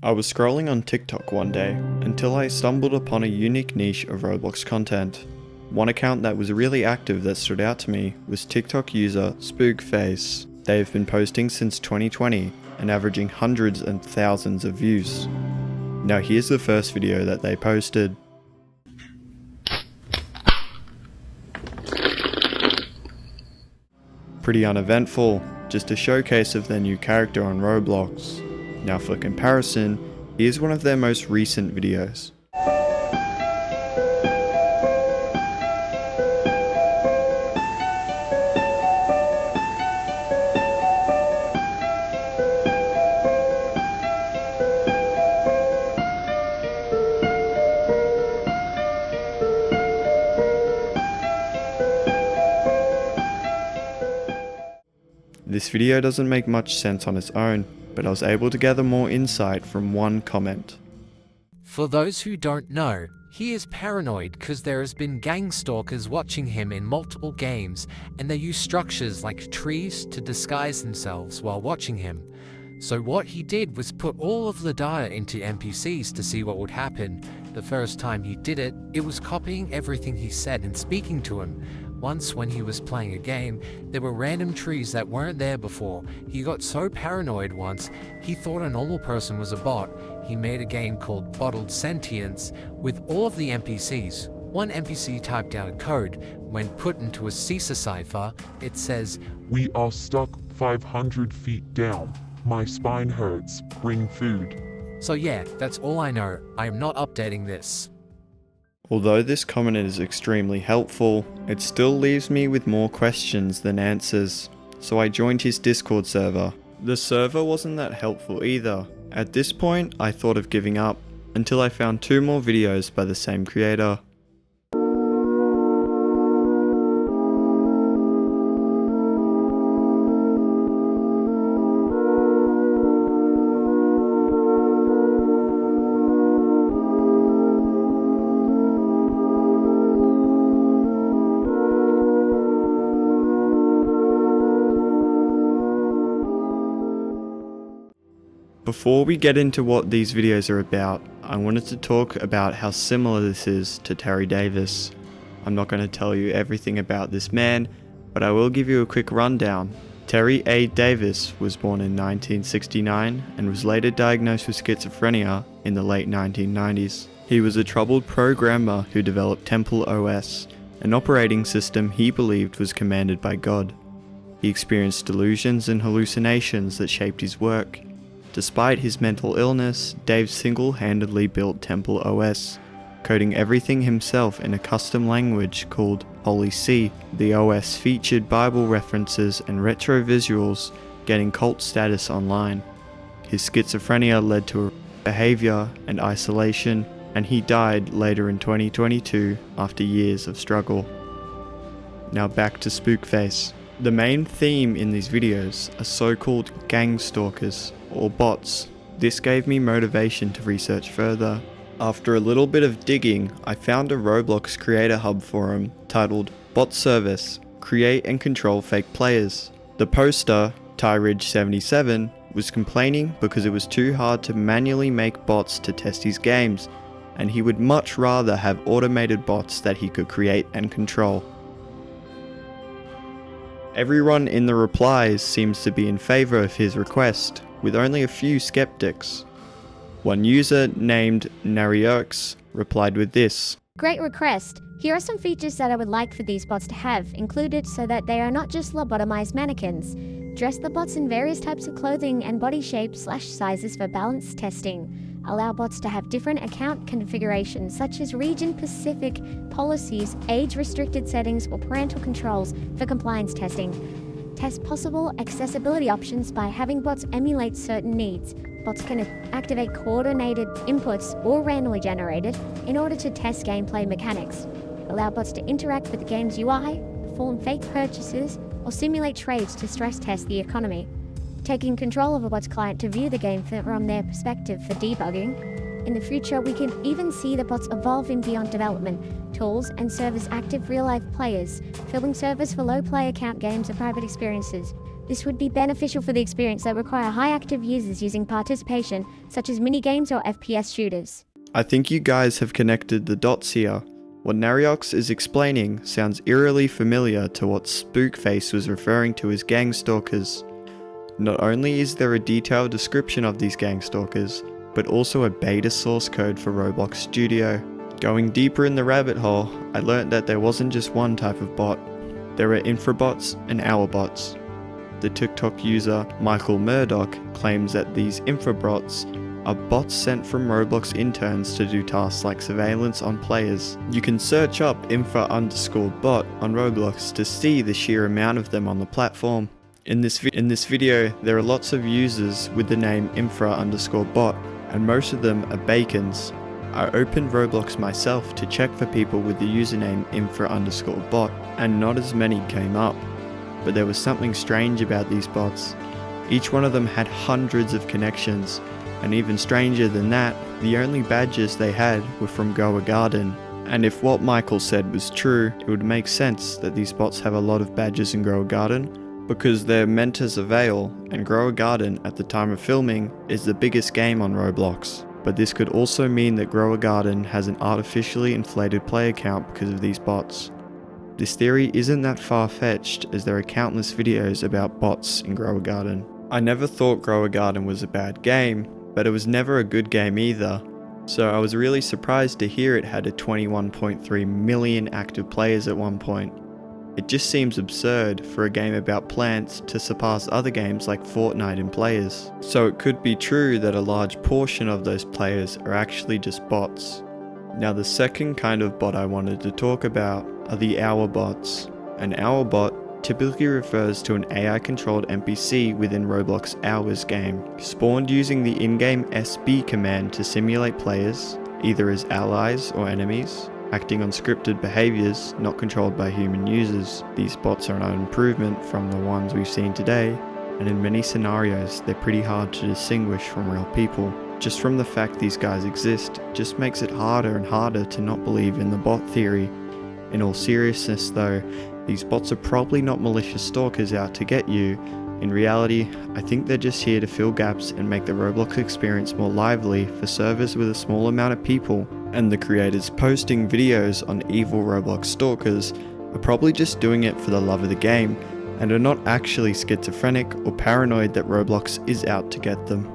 I was scrolling on TikTok one day until I stumbled upon a unique niche of Roblox content. One account that was really active that stood out to me was TikTok user spookface. They have been posting since 2020 and averaging hundreds and thousands of views. Now here's the first video that they posted. Pretty uneventful, just a showcase of their new character on Roblox. Now for comparison, here's one of their most recent videos. This video doesn't make much sense on its own, but I was able to gather more insight from one comment. For those who don't know, he is paranoid because there has been gang stalkers watching him in multiple games, and they use structures like trees to disguise themselves while watching him. So what he did was put all of the data into NPCs to see what would happen. The first time he did it, it was copying everything he said and speaking to him. Once when he was playing a game, there were random trees that weren't there before. He got so paranoid once, he thought a normal person was a bot. He made a game called Bottled Sentience with all of the NPCs. One NPC typed out a code. When put into a CISA cipher, it says, "We are stuck 500 feet down. My spine hurts. Bring food." So yeah, that's all I know. I am not updating this. Although this comment is extremely helpful, it still leaves me with more questions than answers, so I joined his Discord server. The server wasn't that helpful either. At this point, I thought of giving up, until I found two more videos by the same creator. Before we get into what these videos are about, I wanted to talk about how similar this is to Terry Davis. I'm not going to tell you everything about this man, but I will give you a quick rundown. Terry A. Davis was born in 1969 and was later diagnosed with schizophrenia in the late 1990s. He was a troubled programmer who developed Temple OS, an operating system he believed was commanded by God. He experienced delusions and hallucinations that shaped his work. Despite his mental illness, Dave single-handedly built Temple OS, coding everything himself in a custom language called Holy See. The OS featured Bible references and retro visuals, getting cult status online. His schizophrenia led to behavior and isolation, and he died later in 2022 after years of struggle. Now back to Spookface. The main theme in these videos are so-called gang stalkers, or bots. This gave me motivation to research further. After a little bit of digging, I found a Roblox creator hub forum titled Bot Service, Create and Control Fake Players. The poster, TyRidge77, was complaining because it was too hard to manually make bots to test his games, and he would much rather have automated bots that he could create and control. Everyone in the replies seems to be in favor of his request, with only a few skeptics. One user named Nariox replied with this: "Great request. Here are some features that I would like for these bots to have included so that they are not just lobotomized mannequins. Dress the bots in various types of clothing and body shapes/sizes for balance testing. Allow bots to have different account configurations such as region-specific policies, age-restricted settings, or parental controls for compliance testing. Test possible accessibility options by having bots emulate certain needs. Bots can activate coordinated inputs or randomly generated in order to test gameplay mechanics. Allow bots to interact with the game's UI, perform fake purchases, or simulate trades to stress test the economy. Taking control of a bot's client to view the game from their perspective for debugging. In the future, we can even see the bots evolving beyond development tools and serve as active real-life players, filling servers for low player count games or private experiences. This would be beneficial for the experience that require high active users using participation, such as minigames or FPS shooters. I think you guys have connected the dots here. What Nariox is explaining sounds eerily familiar to what Spookface was referring to as gang stalkers. Not only is there a detailed description of these gang stalkers, but also a beta source code for Roblox Studio. Going deeper in the rabbit hole, I learned that there wasn't just one type of bot. There are infrabots and hourbots. The TikTok user Michael Murdoch claims that these infrabots are bots sent from Roblox interns to do tasks like surveillance on players. You can search up infra_bot on Roblox to see the sheer amount of them on the platform. In this video, there are lots of users with the name infra_bot, and most of them are bacons. I opened Roblox myself to check for people with the username infra_bot, and not as many came up. But there was something strange about these bots. Each one of them had hundreds of connections, and even stranger than that, the only badges they had were from Grow a Garden. And if what Michael said was true, it would make sense that these bots have a lot of badges in Grow a Garden, because they're meant as a veil, and Grow a Garden at the time of filming is the biggest game on Roblox. But this could also mean that Grow a Garden has an artificially inflated player count because of these bots. This theory isn't that far-fetched, as there are countless videos about bots in Grow a Garden. I never thought Grow a Garden was a bad game, but it was never a good game either, so I was really surprised to hear it had a 21.3 million active players at one point. It just seems absurd for a game about plants to surpass other games like Fortnite in players. So it could be true that a large portion of those players are actually just bots. Now the second kind of bot I wanted to talk about are the hour bots. An hour bot typically refers to an AI-controlled NPC within Roblox Hours game, spawned using the in-game SB command to simulate players, either as allies or enemies, acting on scripted behaviors not controlled by human users. These bots are an improvement from the ones we've seen today, and in many scenarios they're pretty hard to distinguish from real people. Just from the fact these guys exist just makes it harder and harder to not believe in the bot theory. In all seriousness though, these bots are probably not malicious stalkers out to get you. In reality, I think they're just here to fill gaps and make the Roblox experience more lively for servers with a small amount of people, and the creators posting videos on evil Roblox stalkers are probably just doing it for the love of the game, and are not actually schizophrenic or paranoid that Roblox is out to get them.